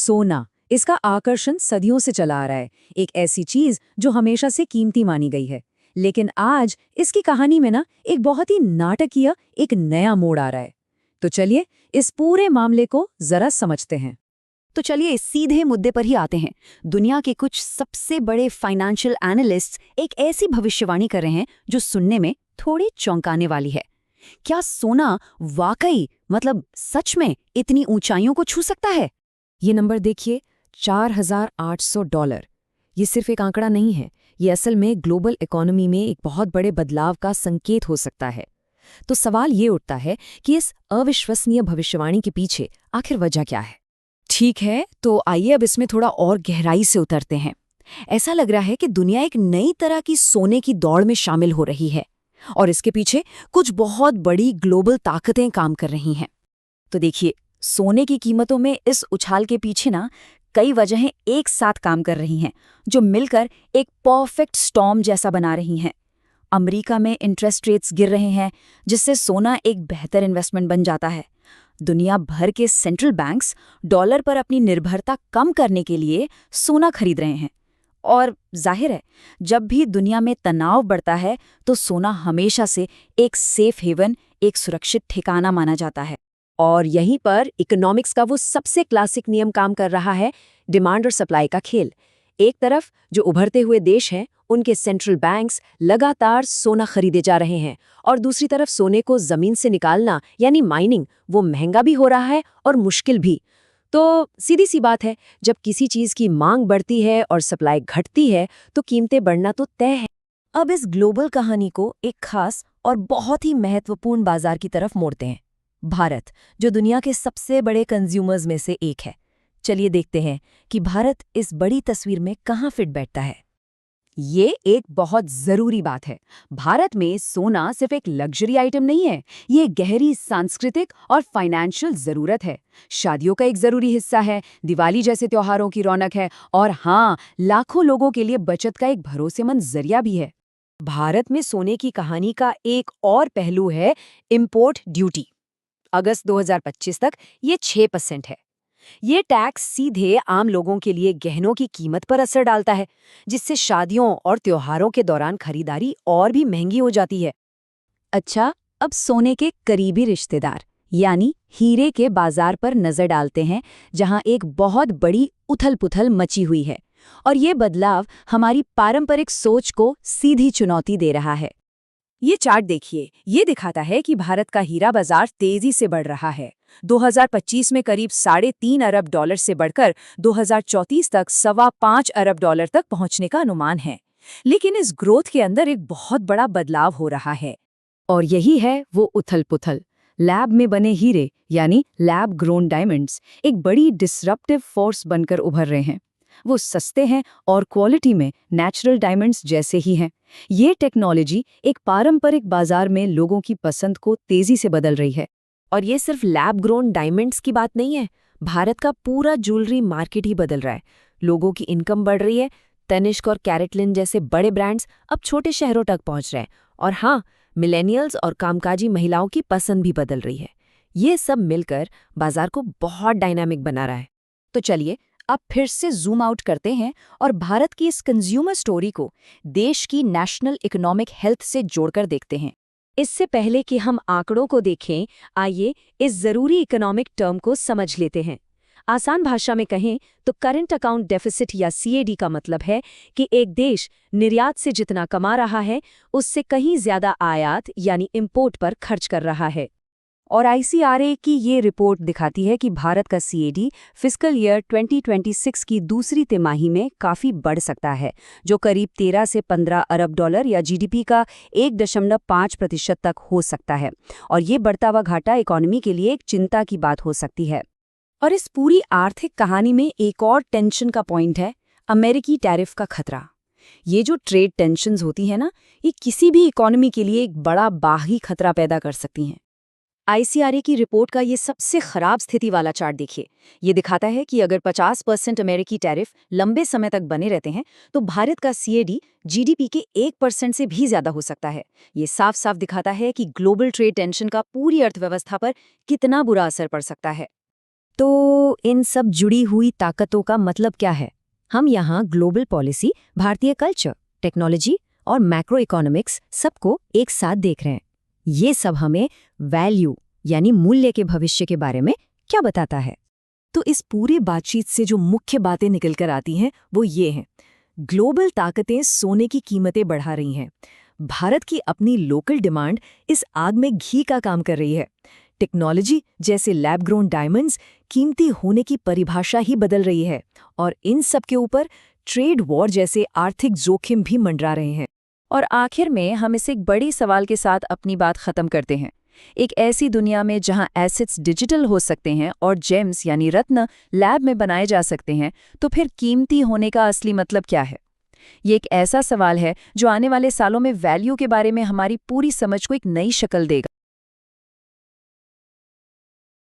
सोना, इसका आकर्षण सदियों से चला आ रहा है। एक ऐसी चीज जो हमेशा से कीमती मानी गई है। लेकिन आज इसकी कहानी में ना एक बहुत ही नाटकीय एक नया मोड़ आ रहा है। तो चलिए इस पूरे मामले को जरा समझते हैं। तो चलिए सीधे मुद्दे पर ही आते हैं। दुनिया के कुछ सबसे बड़े फाइनेंशियल एनालिस्ट्स एक ऐसी भविष्यवाणी कर रहे हैं जो सुनने में थोड़ी चौंकाने वाली है। क्या सोना वाकई सच में इतनी ऊंचाइयों को छू सकता है? ये नंबर देखिए, $4,800। ये सिर्फ एक आंकड़ा नहीं है, ये असल में ग्लोबल इकोनॉमी में एक बहुत बड़े बदलाव का संकेत हो सकता है। तो सवाल ये उठता है कि इस अविश्वसनीय भविष्यवाणी के पीछे आखिर वजह क्या है? ठीक है, तो आइए अब इसमें थोड़ा और गहराई से उतरते हैं। ऐसा लग रहा है कि दुनिया एक नई तरह की सोने की दौड़ में शामिल हो रही है और इसके पीछे कुछ बहुत बड़ी ग्लोबल ताकतें काम कर रही हैं। तो देखिए, सोने की कीमतों में इस उछाल के पीछे ना कई वजहें एक साथ काम कर रही हैं, जो मिलकर एक परफेक्ट स्टॉर्म जैसा बना रही हैं। अमेरिका में इंटरेस्ट रेट्स गिर रहे हैं, जिससे सोना एक बेहतर इन्वेस्टमेंट बन जाता है। दुनिया भर के सेंट्रल बैंक्स डॉलर पर अपनी निर्भरता कम करने के लिए सोना खरीद रहे हैं। और जाहिर है, जब भी दुनिया में तनाव बढ़ता है तो सोना हमेशा से एक सेफ हेवन, एक सुरक्षित ठिकाना माना जाता है। और यहीं पर इकोनॉमिक्स का वो सबसे क्लासिक नियम काम कर रहा है, डिमांड और सप्लाई का खेल। एक तरफ जो उभरते हुए देश हैं, उनके सेंट्रल बैंक्स लगातार सोना खरीदे जा रहे हैं और दूसरी तरफ सोने को जमीन से निकालना यानी माइनिंग, वो महंगा भी हो रहा है और मुश्किल भी। तो सीधी सी बात है, जब किसी चीज की मांग बढ़ती है और सप्लाई घटती है तो कीमतें बढ़ना तो तय है। अब इस ग्लोबल कहानी को एक खास और बहुत ही महत्वपूर्ण बाजार की तरफ मोड़ते हैं, भारत, जो दुनिया के सबसे बड़े कंज्यूमर्स में से एक है। चलिए देखते हैं कि भारत इस बड़ी तस्वीर में कहाँ फिट बैठता है। ये एक बहुत जरूरी बात है। भारत में सोना सिर्फ एक लग्जरी आइटम नहीं है, ये गहरी सांस्कृतिक और फाइनेंशियल जरूरत है। शादियों का एक जरूरी हिस्सा है, दिवाली जैसे त्योहारों की रौनक है और हाँ, लाखों लोगों के लिए बचत का एक भरोसेमंद जरिया भी है। भारत में सोने की कहानी का एक और पहलू है इंपोर्ट ड्यूटी। अगस्त 2025 तक ये 6% है। ये टैक्स सीधे आम लोगों के लिए गहनों की कीमत पर असर डालता है, जिससे शादियों और त्योहारों के दौरान खरीदारी और भी महंगी हो जाती है। अच्छा, अब सोने के करीबी रिश्तेदार यानी हीरे के बाजार पर नजर डालते हैं, जहां एक बहुत बड़ी उथल-पुथल मची हुई है और ये बदलाव हमारी पारंपरिक सोच को सीधी चुनौती दे रहा है। ये चार्ट देखिए, ये दिखाता है कि भारत का हीरा बाजार तेजी से बढ़ रहा है। 2025 में करीब $3.5 अरब से बढ़कर 2034 तक $5.25 अरब तक पहुंचने का अनुमान है। लेकिन इस ग्रोथ के अंदर एक बहुत बड़ा बदलाव हो रहा है और यही है वो उथल-पुथल। लैब में बने हीरे यानी लैब ग्रोन डायमंड्स एक बड़ी डिसरप्टिव फोर्स बनकर उभर रहे हैं। वो सस्ते हैं और क्वालिटी में नेचुरल डायमंड्स जैसे ही हैं। ये टेक्नोलॉजी एक पारंपरिक बाजार में लोगों की पसंद को तेजी से बदल रही है। और ये सिर्फ लैब ग्रोन डायमंड्स की बात नहीं है, भारत का पूरा ज्वेलरी मार्केट ही बदल रहा है। लोगों की इनकम बढ़ रही है, तनिष्क और कैरेटलिन जैसे बड़े ब्रांड्स अब छोटे शहरों तक पहुंच रहे हैं। और हाँ, मिलेनियल्स और कामकाजी महिलाओं की पसंद भी बदल रही है। ये सब मिलकर बाजार को बहुत डायनामिक बना रहा है। तो चलिए अब फिर से जूम आउट करते हैं और भारत की इस कंज्यूमर स्टोरी को देश की नेशनल इकोनॉमिक हेल्थ से जोड़कर देखते हैं। इससे पहले कि हम आंकड़ों को देखें, आइए इस जरूरी इकोनॉमिक टर्म को समझ लेते हैं। आसान भाषा में कहें तो करंट अकाउंट डेफिसिट या सीएडी का मतलब है कि एक देश निर्यात से जितना कमा रहा है, उससे कहीं ज्यादा आयात यानी इंपोर्ट पर खर्च कर रहा है। और आईसीआरए की ये रिपोर्ट दिखाती है कि भारत का सीएडी फिस्कल ईयर 2026 की दूसरी तिमाही में काफ़ी बढ़ सकता है, जो करीब 13 से 15 अरब डॉलर या जीडीपी का 1.5% तक हो सकता है। और ये बढ़ता हुआ घाटा इकोनॉमी के लिए एक चिंता की बात हो सकती है। और इस पूरी आर्थिक कहानी में एक और टेंशन का पॉइंट है, अमेरिकी टैरिफ का खतरा। ये जो ट्रेड टेंशन्स होती हैं ना, ये किसी भी इकोनॉमी के लिए एक बड़ा बागी खतरा पैदा कर सकती हैं। आईसीआरए की रिपोर्ट का ये सबसे खराब स्थिति वाला चार्ट देखिए। ये दिखाता है कि अगर 50% अमेरिकी टैरिफ लंबे समय तक बने रहते हैं तो भारत का सीएडी जीडीपी के 1% से भी ज्यादा हो सकता है। ये साफ साफ दिखाता है कि ग्लोबल ट्रेड टेंशन का पूरी अर्थव्यवस्था पर कितना बुरा असर पड़ सकता है। तो इन सब जुड़ी हुई ताकतों का मतलब क्या है? हम यहाँ ग्लोबल पॉलिसी, भारतीय कल्चर, टेक्नोलॉजी और मैक्रो इकोनॉमिक्स सबको एक साथ देख रहे हैं। ये सब हमें वैल्यू यानी मूल्य के भविष्य के बारे में क्या बताता है? तो इस पूरी बातचीत से जो मुख्य बातें निकल कर आती हैं वो ये हैं। ग्लोबल ताकतें सोने की कीमतें बढ़ा रही हैं। भारत की अपनी लोकल डिमांड इस आग में घी का काम कर रही है। टेक्नोलॉजी जैसे लैब ग्रोन डायमंड्स कीमती होने की परिभाषा ही बदल रही है, और इन सब के ऊपर ट्रेड वॉर जैसे आर्थिक जोखिम भी मंडरा रहे हैं। और आखिर में हम इस एक बड़ी सवाल के साथ अपनी बात खत्म करते हैं। एक ऐसी दुनिया में जहां एसेट्स डिजिटल हो सकते हैं और जेम्स यानी रत्न लैब में बनाए जा सकते हैं, तो फिर कीमती होने का असली मतलब क्या है? ये एक ऐसा सवाल है जो आने वाले सालों में वैल्यू के बारे में हमारी पूरी समझ को एक नई शक्ल देगा।